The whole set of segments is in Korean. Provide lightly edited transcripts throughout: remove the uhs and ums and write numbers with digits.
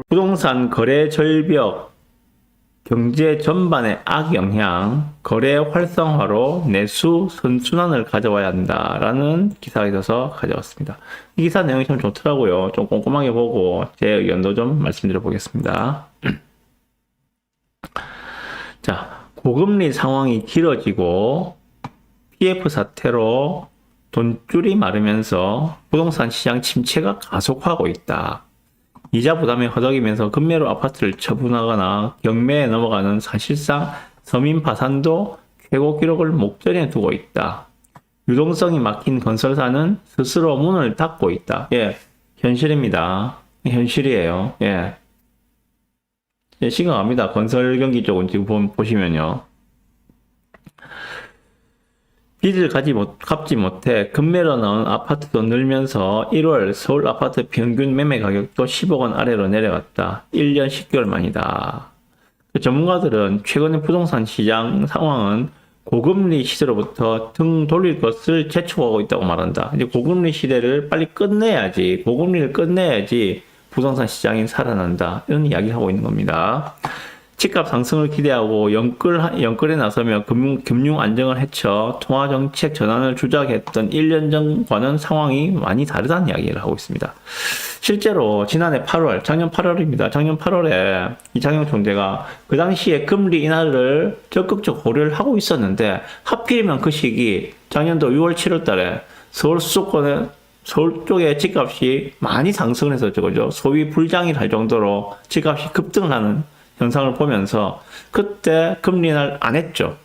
부동산 거래 절벽, 경제 전반의 악영향, 거래 활성화로 내수 선순환을 가져와야 한다라는 기사가 있어서 가져왔습니다. 이 기사 내용이 참 좋더라고요. 좀 꼼꼼하게 보고 제 의견도 좀 말씀드려 보겠습니다. 자, 고금리 상황이 길어지고 PF 사태로 돈줄이 마르면서 부동산 시장 침체가 가속화하고 있다. 이자 부담이 허덕이면서 급매로 아파트를 처분하거나 경매에 넘어가는 사실상 서민 파산도 최고 기록을 목전에 두고 있다. 유동성이 막힌 건설사는 스스로 문을 닫고 있다. 예, 현실입니다. 현실이에요. 예. 심각합니다. 건설 경기 쪽은 지금 보시면요. 빚을 갚지 못해 급매로 나온 아파트도 늘면서 1월 서울 아파트 평균 매매 가격도 10억 원 아래로 내려갔다. 1년 10개월 만이다. 전문가들은 최근의 부동산 시장 상황은 고금리 시대로부터 등 돌릴 것을 재촉하고 있다고 말한다. 이제 고금리 시대를 빨리 끝내야지, 고금리를 끝내야지 부동산 시장이 살아난다. 이런 이야기를 하고 있는 겁니다. 집값 상승을 기대하고 연끌에 나서며 금융 안정을 해쳐 통화정책 전환을 주작했던 1년 전과는 상황이 많이 다르다는 이야기를 하고 있습니다. 실제로 지난해 8월, 작년 8월입니다. 작년 8월에 이창용 총재가 그 당시에 금리 인하를 적극적 고려를 하고 있었는데 하필이면 그 시기 작년도 6월, 7월 달에 서울 수도권에 서울 쪽에 집값이 많이 상승을 했었죠. 그죠? 소위 불장일 할 정도로 집값이 급등을 하는 현상을 보면서 그때 금리 인하를 안 했죠.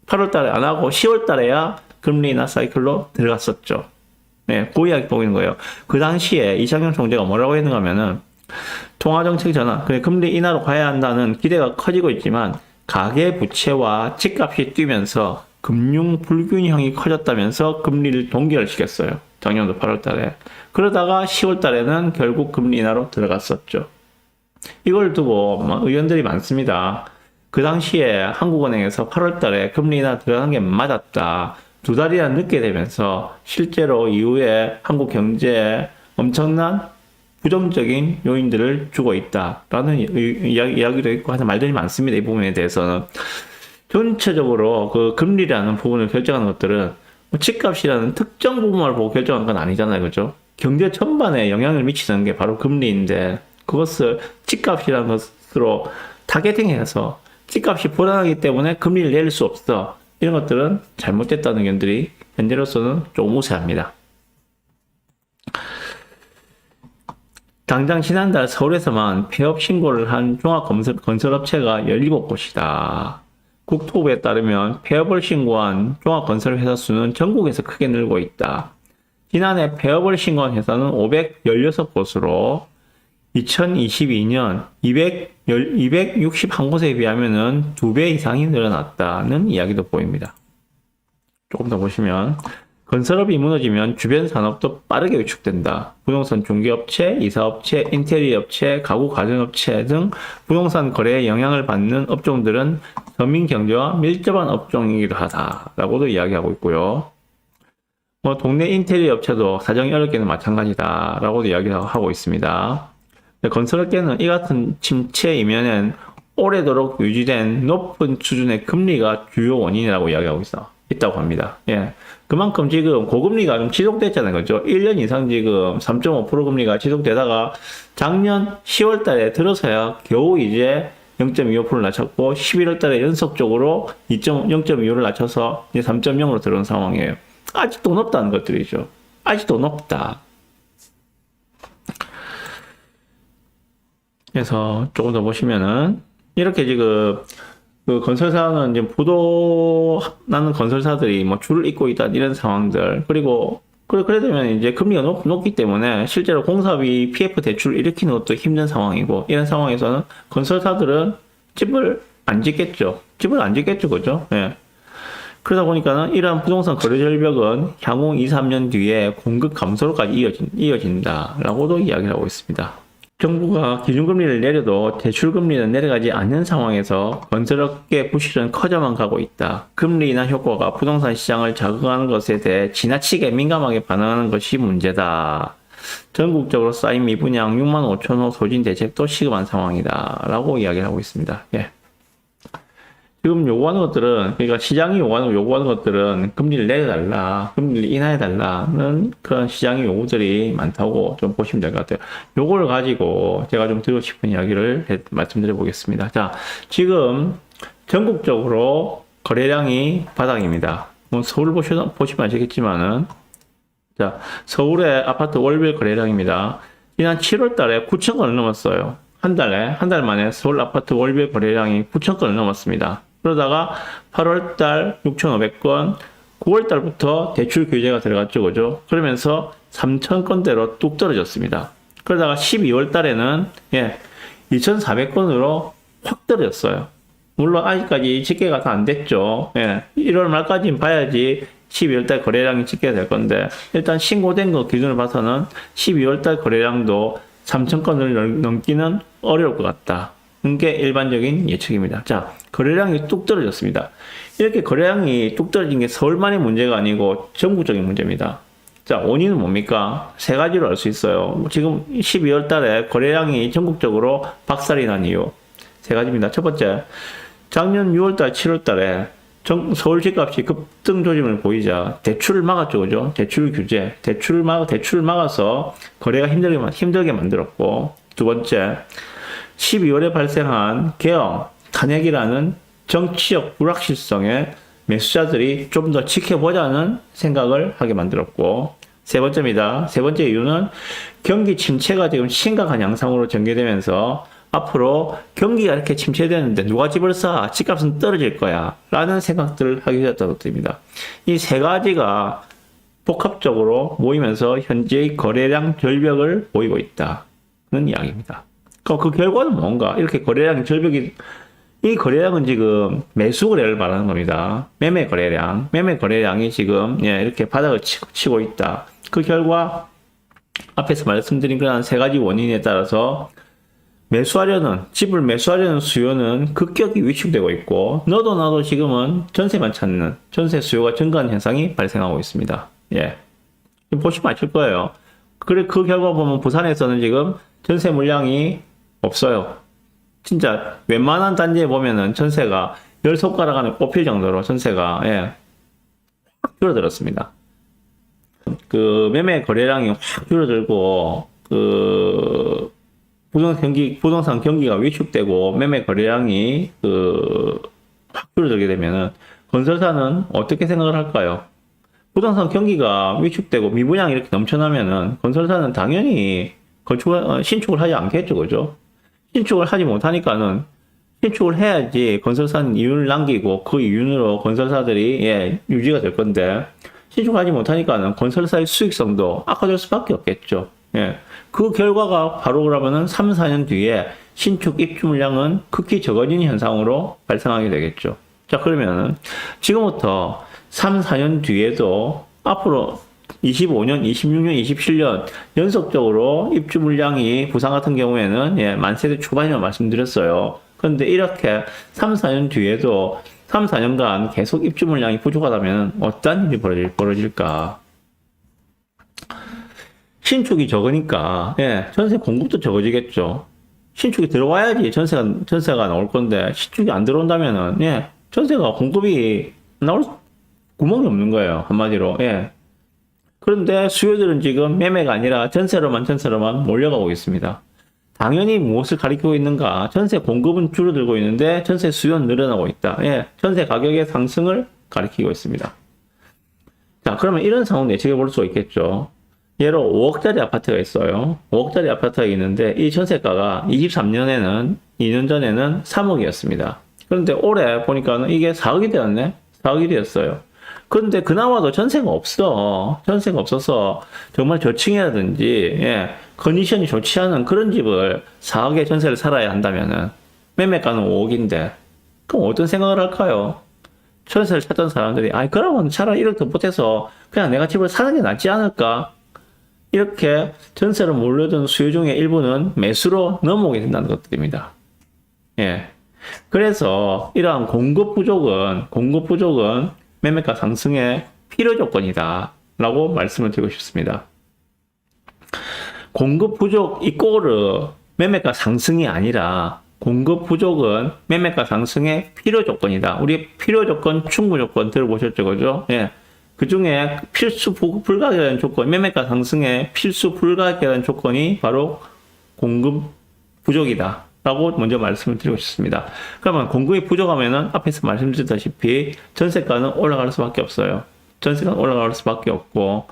8월 달에 안 하고 10월 달에야 금리 인하 사이클로 들어갔었죠. 네, 그 이야기 보고 있는 거예요. 그 당시에 이창용 총재가 뭐라고 했는가 하면은 통화정책 전환, 금리 인하로 가야 한다는 기대가 커지고 있지만 가계 부채와 집값이 뛰면서 금융 불균형이 커졌다면서 금리를 동결시켰어요. 작년도 8월 달에. 그러다가 10월 달에는 결국 금리 인하로 들어갔었죠. 이걸 두고 의원들이 많습니다. 그 당시에 한국은행에서 8월 달에 금리 인하 들어간 게 맞았다. 2달이나 늦게 되면서 실제로 이후에 한국 경제에 엄청난 부정적인 요인들을 주고 있다라는 이야기도 있고 하는 말들이 많습니다. 이 부분에 대해서는. 전체적으로 그 금리라는 부분을 결정하는 것들은 집값이라는 특정 부분을 보고 결정하는 건 아니잖아요. 그죠? 경제 전반에 영향을 미치는 게 바로 금리인데 그것을 집값이라는 것으로 타겟팅해서 집값이 불안하기 때문에 금리를 내릴 수 없어. 이런 것들은 잘못됐다는 의견들이 현재로서는 조금 우세합니다. 당장 지난달 서울에서만 폐업 신고를 한 종합건설업체가 17곳이다. 국토부에 따르면 폐업을 신고한 종합건설회사 수는 전국에서 크게 늘고 있다. 지난해 폐업을 신고한 회사는 516곳으로 2022년 261곳에 비하면 2배 이상이 늘어났다는 이야기도 보입니다. 조금 더 보시면 건설업이 무너지면 주변 산업도 빠르게 위축된다. 부동산 중개업체, 이사업체, 인테리어업체, 가구 가전업체 등 부동산 거래에 영향을 받는 업종들은 서민 경제와 밀접한 업종이기도 하다라고도 이야기하고 있고요. 동네 인테리어 업체도 사정이 어렵게는 마찬가지다라고도 이야기하고 있습니다. 건설업계는 이 같은 침체 이면엔 오래도록 유지된 높은 수준의 금리가 주요 원인이라고 이야기하고 있다고 합니다. 예. 그만큼 지금 고금리가 좀 지속됐잖아요. 그죠? 1년 이상 지금 3.5% 금리가 지속되다가 작년 10월 달에 들어서야 겨우 이제 0.25%를 낮췄고 11월 달에 연속적으로 0.25를 낮춰서 이제 3.0으로 들어온 상황이에요. 아직도 높다는 것들이죠. 아직도 높다. 그래서 조금 더 보시면은 이렇게 지금 그 건설사는 이제 부도나는 건설사들이 뭐 줄을 잇고 있다 이런 상황들 그리고 그래 되면 이제 금리가 높기 때문에 실제로 공사비 PF 대출을 일으키는 것도 힘든 상황이고 이런 상황에서는 건설사들은 집을 안 짓겠죠. 그죠? 예. 그러다 보니까는 이러한 부동산 거래 절벽은 향후 2, 3년 뒤에 공급 감소로까지 이어진다라고도 이야기를 하고 있습니다. 정부가 기준금리를 내려도 대출금리는 내려가지 않는 상황에서 건설업계 부실은 커져만 가고 있다. 금리 인하 효과가 부동산 시장을 자극하는 것에 대해 지나치게 민감하게 반응하는 것이 문제다. 전국적으로 쌓인 미분양 6만 5천 호 소진 대책도 시급한 상황이다. 라고 이야기를 하고 있습니다. 예. 지금 요구하는 것들은, 그러니까 시장이 요구하는 것들은 금리를 내려달라, 금리를 인하해달라는 그런 시장의 요구들이 많다고 좀 보시면 될 것 같아요. 요걸 가지고 제가 좀 드리고 싶은 이야기를 말씀드려 보겠습니다. 자, 지금 전국적으로 거래량이 바닥입니다. 뭐 서울 보시면 아시겠지만은, 자, 서울의 아파트 월별 거래량입니다. 지난 7월 달에 9천 건을 넘었어요. 한 달 만에 서울 아파트 월별 거래량이 9천 건을 넘었습니다. 그러다가 8월 달 6,500건, 9월 달부터 대출 규제가 들어갔죠, 그죠? 그러면서 3천 건대로 뚝 떨어졌습니다. 그러다가 12월 달에는, 2,400건으로 확 떨어졌어요. 물론 아직까지 집계가 다 안 됐죠. 1월 말까지는 봐야지 12월 달 거래량이 집계가 될 건데, 일단 신고된 거 기준으로 봐서는 12월 달 거래량도 3천 건을 넘기는 어려울 것 같다. 게 일반적인 예측입니다. 자, 거래량이 뚝 떨어졌습니다. 이렇게 거래량이 뚝 떨어진 게 서울만의 문제가 아니고 전국적인 문제입니다. 자, 원인은 뭡니까? 세 가지로 알 수 있어요. 지금 12월 달에 거래량이 전국적으로 박살이 난 이유. 세 가지입니다. 첫 번째, 작년 6월 달, 7월 달에 서울 집값이 급등 조짐을 보이자 대출을 막았죠, 그죠? 대출 규제, 대출을 막아서 거래가 힘들게 만들었고, 두 번째, 12월에 발생한 계엄, 탄핵이라는 정치적 불확실성에 매수자들이 좀 더 지켜보자는 생각을 하게 만들었고, 세 번째입니다. 세 번째 이유는 경기 침체가 지금 심각한 양상으로 전개되면서 앞으로 경기가 이렇게 침체되는데 누가 집을 사? 집값은 떨어질 거야. 라는 생각들을 하게 되었다는 것입니다. 이 세 가지가 복합적으로 모이면서 현재의 거래량 절벽을 보이고 있다는 이야기입니다. 그 결과는 뭔가? 이렇게 거래량 절벽이, 이 거래량은 지금 매수 거래를 말하는 겁니다. 매매 거래량이 지금, 이렇게 바닥을 치고 있다. 그 결과, 앞에서 말씀드린 그런 세 가지 원인에 따라서 집을 매수하려는 수요는 급격히 위축되고 있고, 너도 나도 지금은 전세만 찾는, 전세 수요가 증가하는 현상이 발생하고 있습니다. 보시면 아실 거예요. 그 결과 보면 부산에서는 지금 전세 물량이 없어요. 진짜 웬만한 단지에 보면은 전세가 10손가락 안에 꼽힐 정도로 전세가 확 줄어들었습니다. 그 매매 거래량이 확 줄어들고 부동산 경기가 위축되고 매매 거래량이 확 줄어들게 되면은 건설사는 어떻게 생각을 할까요? 부동산 경기가 위축되고 미분양이 이렇게 넘쳐나면은 건설사는 당연히 신축을 하지 않겠죠, 그죠? 신축을 하지 못하니까는 신축을 해야지 건설사는 이윤을 남기고 그 이윤으로 건설사들이 유지가 될 건데 신축하지 못하니까는 건설사의 수익성도 악화될 수밖에 없겠죠. 그 결과가 바로 그러면은 3, 4년 뒤에 신축 입주 물량은 극히 적어지는 현상으로 발생하게 되겠죠. 자, 그러면은 지금부터 3, 4년 뒤에도 앞으로 25년, 26년, 27년 연속적으로 입주 물량이 부산 같은 경우에는 만세대 초반이라고 말씀드렸어요. 그런데 이렇게 3, 4년 뒤에도 3, 4년간 계속 입주 물량이 부족하다면 어떤 일이 벌어질까? 신축이 적으니까 전세 공급도 적어지겠죠. 신축이 들어와야지 전세가 나올 건데 신축이 안 들어온다면은 전세가 공급이 나올 구멍이 없는 거예요. 한마디로. 그런데 수요들은 지금 매매가 아니라 전세로만 몰려가고 있습니다. 당연히 무엇을 가리키고 있는가? 전세 공급은 줄어들고 있는데 전세 수요는 늘어나고 있다. 전세 가격의 상승을 가리키고 있습니다. 자, 그러면 이런 상황 예측해 볼 수 있겠죠. 예로 5억짜리 아파트가 있어요. 5억짜리 아파트가 있는데 이 전세가가 23년에는 2년 전에는 3억이었습니다. 그런데 올해 보니까는 이게 4억이 되었네. 4억이 되었어요. 그런데 그나마도 전세가 없어서 정말 저층이라든지 컨디션이 좋지 않은 그런 집을 4억의 전세를 살아야 한다면은 매매가는 5억인데 그럼 어떤 생각을 할까요? 전세를 찾던 사람들이 그러면 차라리 1억 더 보태서 그냥 내가 집을 사는 게 낫지 않을까? 이렇게 전세로 몰려든 수요 중에 일부는 매수로 넘어오게 된다는 것들입니다. 그래서 이러한 공급 부족은 매매가 상승의 필요 조건이다 라고 말씀을 드리고 싶습니다. 공급 부족 이꼬르 매매가 상승이 아니라 공급 부족은 매매가 상승의 필요 조건이다. 우리 필요 조건, 충분 조건 들어보셨죠, 그죠? 예. 그 중에 필수 불가결한 조건, 매매가 상승의 필수 불가결한 조건이 바로 공급 부족이다. 라고 먼저 말씀을 드리고 싶습니다. 그러면 공급이 부족하면은 앞에서 말씀드렸다시피 전세가는 올라갈 수밖에 없어요. 전세가는 올라갈 수밖에 없고,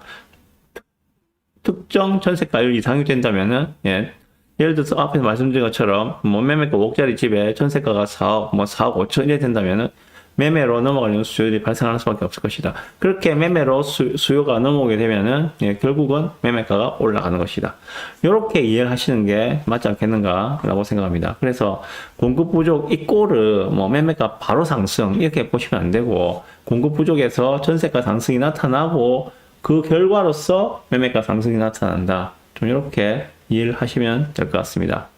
특정 전세가율 이상이 된다면은, 예. 예를 들어서 앞에서 말씀드린 것처럼, 뭐, 매매가 5억짜리 집에 전세가가 4억, 뭐, 4억 5천 이래 된다면은, 매매로 넘어가려는 수요들이 발생할 수밖에 없을 것이다. 그렇게 매매로 수요가 넘어오게 되면은, 예, 결국은 매매가가 올라가는 것이다. 이렇게 이해를 하시는 게 맞지 않겠는가라고 생각합니다. 그래서 공급 부족 이꼬르, 뭐, 매매가 바로 상승, 이렇게 보시면 안 되고, 공급 부족에서 전세가 상승이 나타나고, 그 결과로서 매매가 상승이 나타난다. 좀 이렇게 이해를 하시면 될 것 같습니다.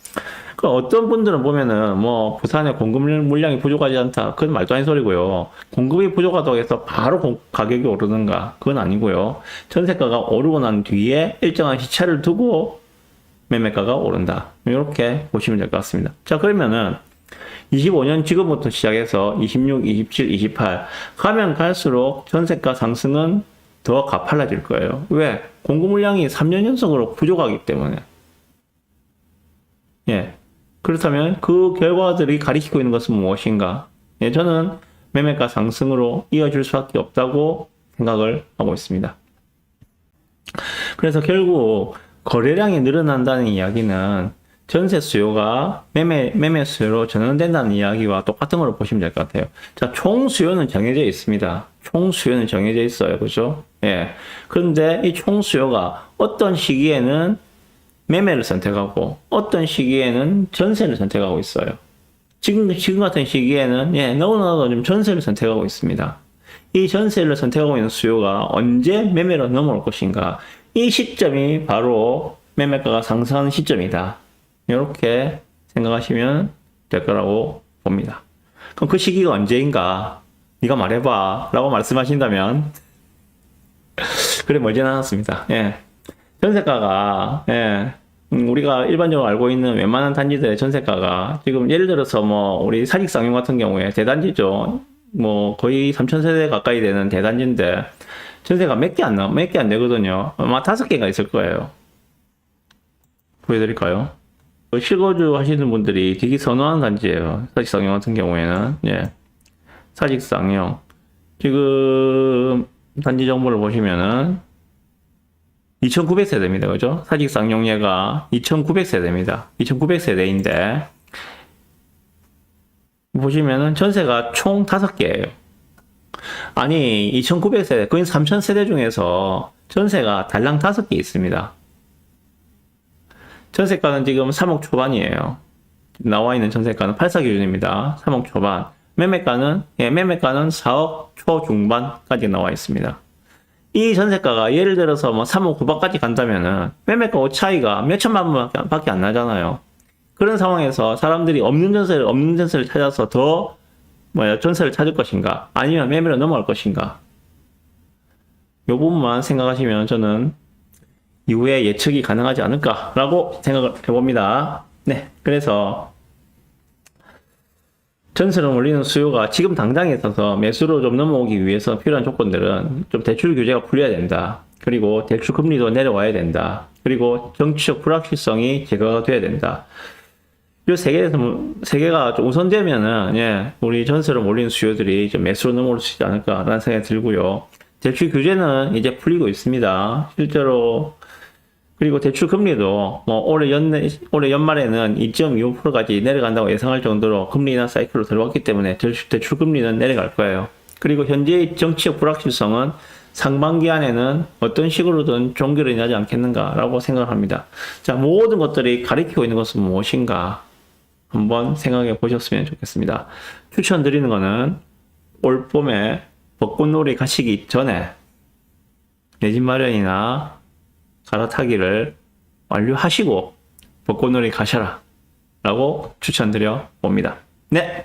그 어떤 분들은 보면은 뭐 부산에 공급 물량이 부족하지 않다. 그건 말도 아닌 소리고요. 공급이 부족하다고 해서 바로 가격이 오르는가? 그건 아니고요. 전세가가 오르고 난 뒤에 일정한 시차를 두고 매매가가 오른다. 이렇게 보시면 될 것 같습니다. 자, 그러면은 25년 지금부터 시작해서 26, 27, 28 가면 갈수록 전세가 상승은 더 가팔라질 거예요. 왜? 공급 물량이 3년 연속으로 부족하기 때문에. 예. 그렇다면 그 결과들이 가리키고 있는 것은 무엇인가? 예, 저는 매매가 상승으로 이어질 수밖에 없다고 생각을 하고 있습니다. 그래서 결국 거래량이 늘어난다는 이야기는 전세 수요가 매매 수요로 전환된다는 이야기와 똑같은 걸로 보시면 될 것 같아요. 자, 총 수요는 정해져 있습니다. 총 수요는 정해져 있어요. 그죠? 예. 그런데 이 총 수요가 어떤 시기에는 매매를 선택하고 어떤 시기에는 전세를 선택하고 있어요. 지금 같은 시기에는 예, 너무나도 좀 전세를 선택하고 있습니다. 이 전세를 선택하고 있는 수요가 언제 매매로 넘어올 것인가? 이 시점이 바로 매매가가 상승하는 시점이다. 이렇게 생각하시면 될 거라고 봅니다. 그럼 그 시기가 언제인가? 네가 말해봐 라고 말씀하신다면 그래 멀진 않았습니다. 예. 전세가가 예. 우리가 일반적으로 알고 있는 웬만한 단지들의 전세가가 지금 예를 들어서 뭐 우리 사직상용 같은 경우에 대단지죠. 뭐 거의 3,000세대 가까이 되는 대단지인데 전세가 몇 개 안 되거든요. 아마 5개가 있을 거예요. 보여드릴까요? 실거주 하시는 분들이 되게 선호하는 단지예요. 사직상용 같은 경우에는 예. 사직상용 지금 단지 정보를 보시면은 2,900세대입니다. 그죠? 사직상용예가 2,900세대입니다. 2,900세대인데 보시면은 전세가 총 5개예요. 아니 2,900세대 거의 3,000세대 중에서 전세가 달랑 5개 있습니다. 전세가는 지금 3억 초반이에요. 나와 있는 전세가는 8사 기준입니다. 3억 초반. 매매가는 4억 초중반까지 나와 있습니다. 이 전세가가 예를 들어서 뭐 3억 후반까지 간다면은 매매가 차이가 몇 천만 원밖에 안 나잖아요. 그런 상황에서 사람들이 없는 전세를 찾아서 더 전세를 찾을 것인가? 아니면 매매로 넘어갈 것인가? 이 부분만 생각하시면 저는 이후에 예측이 가능하지 않을까라고 생각을 해봅니다. 네, 그래서 전세를 올리는 수요가 지금 당장에 있어서 매수로 좀 넘어오기 위해서 필요한 조건들은 좀 대출 규제가 풀려야 된다. 그리고 대출 금리도 내려와야 된다. 그리고 정치적 불확실성이 제거가 돼야 된다. 이 세 개가 좀 우선되면은, 예, 우리 전세를 올리는 수요들이 좀 매수로 넘어올 수 있지 않을까라는 생각이 들고요. 대출 규제는 이제 풀리고 있습니다. 실제로 그리고 대출 금리도 뭐 올해 연말에는 2.25%까지 내려간다고 예상할 정도로 금리 인하 사이클로 들어왔기 때문에 대출 금리는 내려갈 거예요. 그리고 현재의 정치적 불확실성은 상반기 안에는 어떤 식으로든 종결이 나지 않겠는가라고 생각합니다. 자, 모든 것들이 가리키고 있는 것은 무엇인가 한번 생각해 보셨으면 좋겠습니다. 추천드리는 것은 올 봄에 벚꽃놀이 가시기 전에 내 집 마련이나 갈아타기를 완료하시고 벚꽃놀이 가셔라 라고 추천드려 봅니다. 네.